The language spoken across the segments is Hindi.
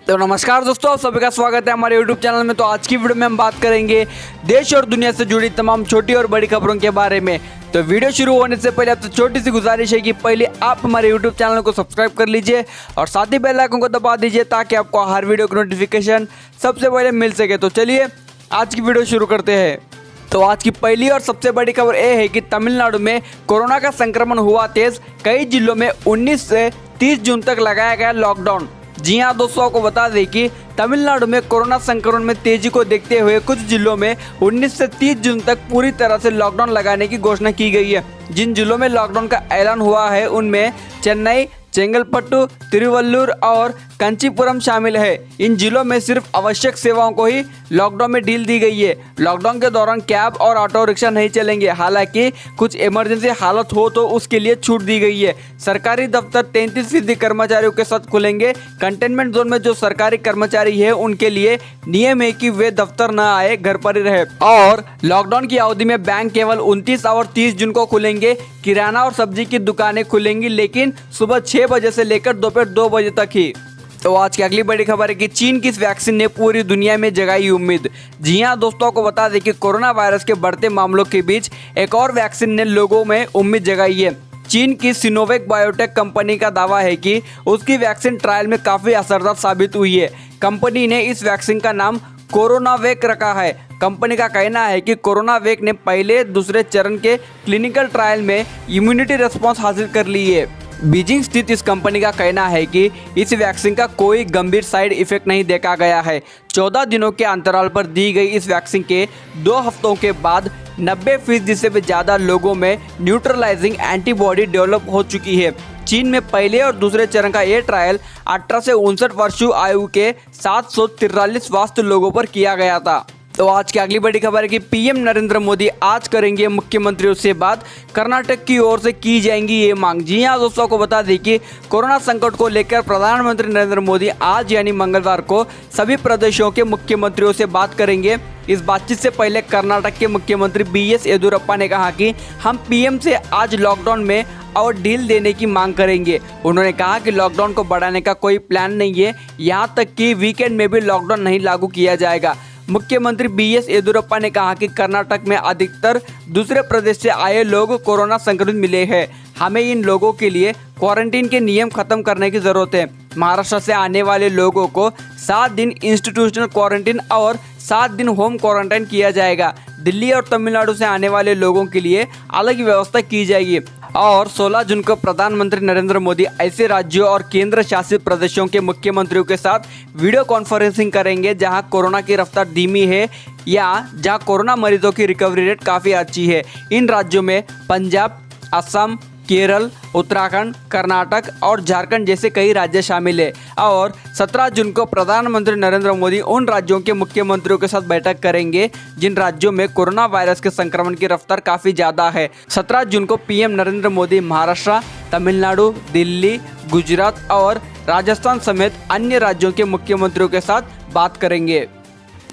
तो नमस्कार दोस्तों, आप सभी का स्वागत है हमारे YouTube चैनल में। तो आज की वीडियो में हम बात करेंगे देश और दुनिया से जुड़ी तमाम छोटी और बड़ी खबरों के बारे में। तो वीडियो शुरू होने से पहले आपसे छोटी सी गुजारिश है कि पहले आप हमारे YouTube चैनल को सब्सक्राइब कर लीजिए और साथ ही बेल आइकन को दबा दीजिए ताकि आपको हर वीडियो की नोटिफिकेशन सबसे पहले मिल सके। तो चलिए आज की वीडियो शुरू करते हैं। तो आज की पहली और सबसे बड़ी खबर यह है कि तमिलनाडु में कोरोना का संक्रमण हुआ तेज। कई जिलों में 19 से 30 जून तक लगाया गया लॉकडाउन। जी हाँ दोस्तों, आपको बता दें कि तमिलनाडु में कोरोना संक्रमण में तेजी को देखते हुए कुछ जिलों में 19 से 30 जून तक पूरी तरह से लॉकडाउन लगाने की घोषणा की गई है। जिन जिलों में लॉकडाउन का ऐलान हुआ है उनमें चेन्नई, चेंगलपट्टू, तिरुवल्लुर और कंचीपुरम शामिल है। इन जिलों में सिर्फ आवश्यक सेवाओं को ही लॉकडाउन में ढील दी गई है। लॉकडाउन के दौरान कैब और ऑटो रिक्शा नहीं चलेंगे। हालांकि कुछ इमरजेंसी हालत हो तो उसके लिए छूट दी गई है। सरकारी दफ्तर 33% कर्मचारियों के साथ खुलेंगे। कंटेनमेंट जोन में जो सरकारी कर्मचारी है उनके लिए नियम है कि वे दफ्तर न आए, घर पर ही रहे। और लॉकडाउन की अवधि में बैंक केवल 29 और 30 जून को खुलेंगे। किराना और सब्जी की दुकानें खुलेंगी, लेकिन सुबह 6 बजे से लेकर दोपहर 2 बजे तक ही। तो आज की अगली बड़ी खबर है कि चीन की इस वैक्सीन ने पूरी दुनिया में जगाई उम्मीद। जी हां दोस्तों, को बता दें कि कोरोना वायरस के बढ़ते मामलों के बीच एक और वैक्सीन ने लोगों में उम्मीद जगाई है। चीन की सिनोवेक बायोटेक कंपनी का दावा है कि उसकी वैक्सीन ट्रायल में काफ़ी असरदार साबित हुई है। कंपनी ने इस वैक्सीन का नाम कोरोनावेक रखा है। कंपनी का कहना है कि कोरोनावेक ने पहले दूसरे चरण के क्लिनिकल ट्रायल में इम्यूनिटी रिस्पॉन्स हासिल कर ली है। बीजिंग स्थित इस कंपनी का कहना है कि इस वैक्सीन का कोई गंभीर साइड इफेक्ट नहीं देखा गया है। 14 दिनों के अंतराल पर दी गई इस वैक्सीन के 2 हफ्तों के बाद 90% से भी ज़्यादा लोगों में न्यूट्रलाइजिंग एंटीबॉडी डेवलप हो चुकी है। चीन में पहले और दूसरे चरण का ये ट्रायल 18 से 59 वर्षीय आयु के 743 स्वास्थ्य लोगों पर किया गया था। तो आज की अगली बड़ी खबर है कि पीएम नरेंद्र मोदी आज करेंगे मुख्यमंत्रियों से बात। कर्नाटक की ओर से की जाएंगी ये मांग। जी हां दोस्तों, को बता दें कि कोरोना संकट को लेकर प्रधानमंत्री नरेंद्र मोदी आज यानी मंगलवार को सभी प्रदेशों के मुख्यमंत्रियों से बात करेंगे। इस बातचीत से पहले कर्नाटक के मुख्यमंत्री BS येदियुरप्पा ने कहा कि हम पीएम से आज लॉकडाउन में और ढील देने की मांग करेंगे। उन्होंने कहा कि लॉकडाउन को बढ़ाने का कोई प्लान नहीं है, यहाँ तक कि वीकेंड में भी लॉकडाउन नहीं लागू किया जाएगा। मुख्यमंत्री BS येदियुरप्पा ने कहा कि कर्नाटक में अधिकतर दूसरे प्रदेश से आए लोग कोरोना संक्रमित मिले हैं। हमें इन लोगों के लिए क्वारंटीन के नियम खत्म करने की जरूरत है। महाराष्ट्र से आने वाले लोगों को 7 दिन इंस्टीट्यूशनल क्वारंटीन और 7 दिन होम क्वारंटाइन किया जाएगा। दिल्ली और तमिलनाडु से आने वाले लोगों के लिए अलग व्यवस्था की जाएगी। और 16 जून को प्रधानमंत्री नरेंद्र मोदी ऐसे राज्यों और केंद्र शासित प्रदेशों के मुख्यमंत्रियों के साथ वीडियो कॉन्फ्रेंसिंग करेंगे जहां कोरोना की रफ्तार धीमी है या जहां कोरोना मरीजों की रिकवरी रेट काफ़ी अच्छी है। इन राज्यों में पंजाब, असम, केरल, उत्तराखंड, कर्नाटक और झारखंड जैसे कई राज्य शामिल है। और 17 जून को प्रधानमंत्री नरेंद्र मोदी उन राज्यों के मुख्यमंत्रियों के साथ बैठक करेंगे जिन राज्यों में कोरोना वायरस के संक्रमण की रफ्तार काफ़ी ज़्यादा है। 17 जून को पीएम नरेंद्र मोदी महाराष्ट्र, तमिलनाडु, दिल्ली, गुजरात और राजस्थान समेत अन्य राज्यों के मुख्यमंत्रियों के साथ बात करेंगे।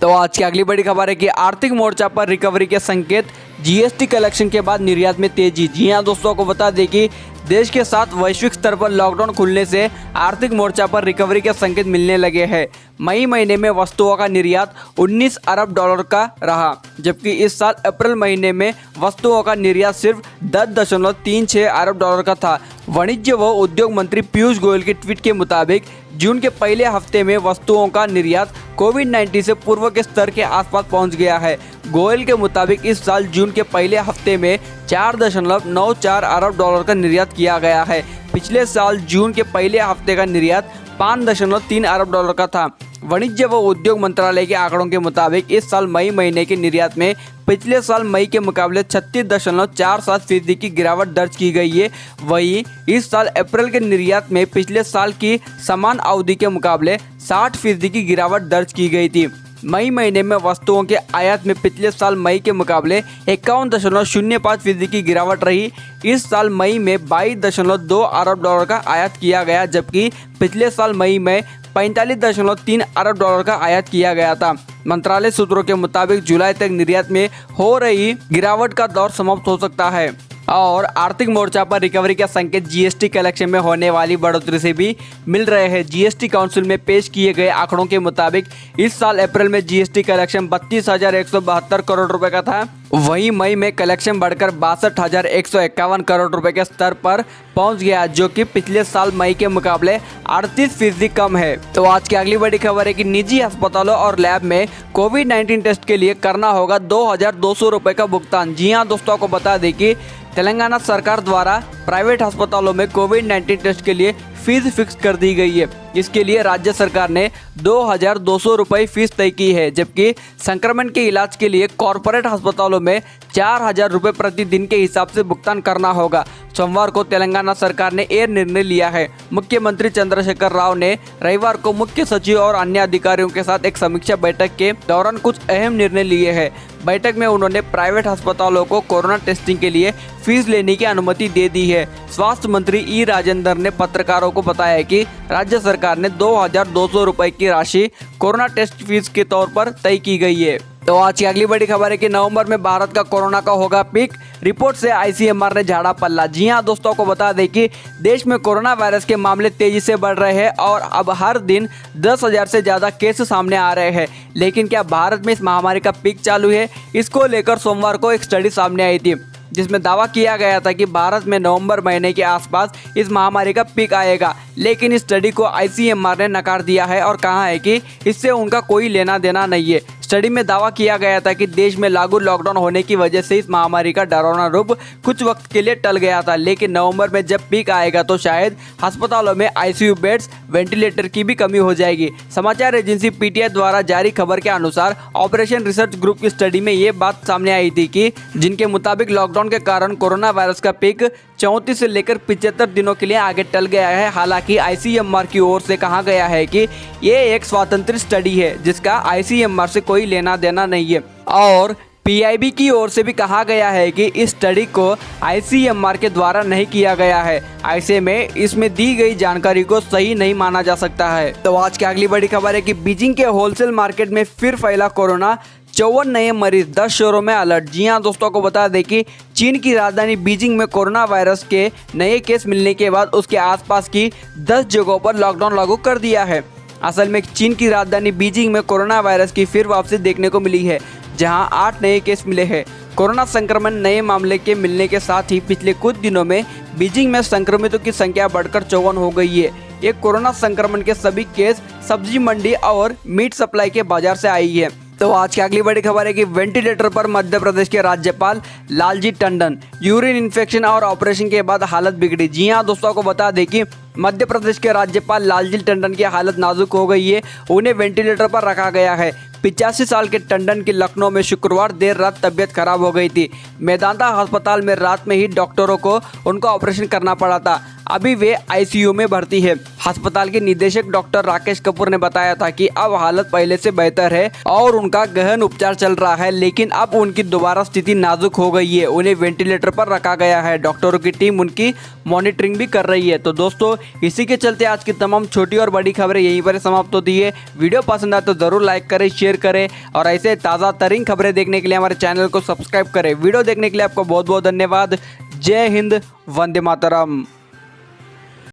तो आज की अगली बड़ी खबर है कि आर्थिक मोर्चा पर रिकवरी के संकेत। GST कलेक्शन के बाद निर्यात में तेजी। जी हां दोस्तों, को बता दें कि देश के साथ वैश्विक स्तर पर लॉकडाउन खुलने से आर्थिक मोर्चा पर रिकवरी के संकेत मिलने लगे हैं। मई महीने में वस्तुओं का निर्यात 19 अरब डॉलर का रहा, जबकि इस साल अप्रैल महीने में वस्तुओं का निर्यात सिर्फ 10.36 अरब डॉलर का था। वाणिज्य व उद्योग मंत्री पीयूष गोयल के ट्वीट के मुताबिक जून के पहले हफ्ते में वस्तुओं का निर्यात कोविड-19 से पूर्व के स्तर के आसपास पहुंच गया है। गोयल के मुताबिक इस साल जून के पहले हफ्ते में 4.94 अरब डॉलर का निर्यात किया गया है। पिछले साल जून के पहले हफ्ते का निर्यात 5.3 अरब डॉलर का था। वाणिज्य व उद्योग मंत्रालय के आंकड़ों के मुताबिक इस साल मई महीने के निर्यात में पिछले साल मई के मुकाबले 36.47% की गिरावट दर्ज की गई है। वहीं इस साल अप्रैल के निर्यात में पिछले साल की समान अवधि के मुकाबले 60% की गिरावट दर्ज की गई थी। मई महीने में वस्तुओं के आयात में पिछले साल मई के मुकाबले 51.05% की गिरावट रही। इस साल मई में 22.2 अरब डॉलर का आयात किया गया, जबकि पिछले साल मई में 45.3 अरब डॉलर का आयात किया गया था। मंत्रालय सूत्रों के मुताबिक जुलाई तक निर्यात में हो रही गिरावट का दौर समाप्त हो सकता है। और आर्थिक मोर्चा पर रिकवरी का संकेत जीएसटी कलेक्शन में होने वाली बढ़ोतरी से भी मिल रहे हैं। जीएसटी काउंसिल में पेश किए गए आंकड़ों के मुताबिक इस साल अप्रैल में जीएसटी कलेक्शन 32,172 करोड़ रुपए का था। वहीं मई में कलेक्शन बढ़कर 62,151 करोड़ रुपए के स्तर पर पहुंच गया, जो कि पिछले साल मई के मुकाबले 38% कम है। तो आज की अगली बड़ी खबर है कि निजी अस्पतालों और लैब में कोविड-19 टेस्ट के लिए करना होगा 2,200 रुपए का भुगतान। जी हाँ दोस्तों, आपको बता दें कि तेलंगाना सरकार द्वारा प्राइवेट अस्पतालों में कोविड-19 टेस्ट के लिए फीस फिक्स कर दी गई है। इसके लिए राज्य सरकार ने 2,200 रुपये फीस तय की है, जबकि संक्रमण के इलाज के लिए कॉरपोरेट अस्पतालों में 4,000 रुपये प्रतिदिन के हिसाब से भुगतान करना होगा। सोमवार को तेलंगाना सरकार ने यह निर्णय लिया है। मुख्यमंत्री चंद्रशेखर राव ने रविवार को मुख्य सचिव और अन्य अधिकारियों के साथ एक समीक्षा बैठक के दौरान कुछ अहम निर्णय लिए हैं। बैठक में उन्होंने प्राइवेट अस्पतालों को कोरोना टेस्टिंग के लिए फीस लेने की अनुमति दे दी है। स्वास्थ्य मंत्री ई राजेंद्र ने पत्रकारों को बताया कि राज्य सरकार ने 2,200 रुपये की राशि कोरोना टेस्ट फीस के तौर पर तय की गई है। तो आज की अगली बड़ी खबर है कि नवंबर में भारत का कोरोना का होगा पीक, रिपोर्ट से आईसीएमआर ने झाड़ा पल्ला। जी हां दोस्तों, को बता दें कि देश में कोरोना वायरस के मामले तेजी से बढ़ रहे हैं और अब हर दिन 10,000 से ज़्यादा केस सामने आ रहे हैं। लेकिन क्या भारत में इस महामारी का पीक चालू है? इसको लेकर सोमवार को एक स्टडी सामने आई थी, जिसमें दावा किया गया था कि भारत में नवंबर महीने के आसपास इस महामारी का पीक आएगा। लेकिन इस स्टडी को आईसीएमआर ने नकार दिया है और कहा है कि इससे उनका कोई लेना देना नहीं है। स्टडी में दावा किया गया था कि देश में लागू लॉकडाउन होने की वजह से इस महामारी का डरावना रूप कुछ वक्त के लिए टल गया था, लेकिन नवंबर में जब पीक आएगा तो शायद अस्पतालों में आईसीयू बेड्स, वेंटिलेटर की भी कमी हो जाएगी। समाचार एजेंसी पीटीआई द्वारा जारी खबर के अनुसार ऑपरेशन रिसर्च ग्रुप की स्टडी में ये बात सामने आई थी कि जिनके मुताबिक लॉकडाउन के कारण कोरोना वायरस का पीक 34 से लेकर 75 दिनों के लिए आगे टल गया है। हालांकि आईसीएमआर की ओर से कहा गया है कि ये एक स्वतंत्र स्टडी है जिसका आईसीएमआर से कोई लेना देना नहीं है, और पीआईबी की ओर से भी कहा गया है कि इस स्टडी को आईसीएमआर के द्वारा नहीं किया गया है। ऐसे में इसमें दी गई जानकारी को सही नहीं माना जा सकता है। तो आज की अगली बड़ी खबर है कि बीजिंग के होलसेल मार्केट में फिर फैला कोरोना, 54 नए मरीज, 10 शहरों में अलर्ट। जी हां दोस्तों, को बता दें कि चीन की राजधानी बीजिंग में कोरोना वायरस के नए केस मिलने के बाद उसके आसपास की 10 जगहों पर लॉकडाउन लागू कर दिया है। असल में चीन की राजधानी बीजिंग में कोरोना वायरस की फिर वापसी देखने को मिली है, जहां 8 नए केस मिले हैं। कोरोना संक्रमण नए मामले के मिलने के साथ ही पिछले कुछ दिनों में बीजिंग में संक्रमितों की संख्या बढ़कर 54 हो गई है। ये कोरोना संक्रमण के सभी केस सब्जी मंडी और मीट सप्लाई के बाजार से आई है। तो आज की अगली बड़ी खबर है कि वेंटिलेटर पर मध्य प्रदेश के राज्यपाल लालजी टंडन, यूरिन इन्फेक्शन और ऑपरेशन के बाद हालत बिगड़ी। जी हां दोस्तों, को बता दें कि मध्य प्रदेश के राज्यपाल लालजी टंडन की हालत नाजुक हो गई है। उन्हें वेंटिलेटर पर रखा गया है। 85 साल के टंडन की लखनऊ में शुक्रवार देर रात तबीयत खराब हो गई थी। मेदांता अस्पताल में रात में ही डॉक्टरों को उनका ऑपरेशन करना पड़ा था। अभी वे आईसीयू में भर्ती है। अस्पताल के निदेशक डॉक्टर राकेश कपूर ने बताया था कि अब हालत पहले से बेहतर है और उनका गहन उपचार चल रहा है, लेकिन अब उनकी दोबारा स्थिति नाजुक हो गई है। उन्हें वेंटिलेटर पर रखा गया है। डॉक्टरों की टीम उनकी मॉनिटरिंग भी कर रही है। तो दोस्तों, इसी के चलते आज की तमाम छोटी और बड़ी खबरें यहीं पर समाप्त होती है। वीडियो पसंद आए तो जरूर लाइक करें, शेयर करें और ऐसे ताज़ा तरीन खबरें देखने के लिए हमारे चैनल को सब्सक्राइब करें। वीडियो देखने के लिए आपको बहुत बहुत धन्यवाद। जय हिंद, वंदे मातरम।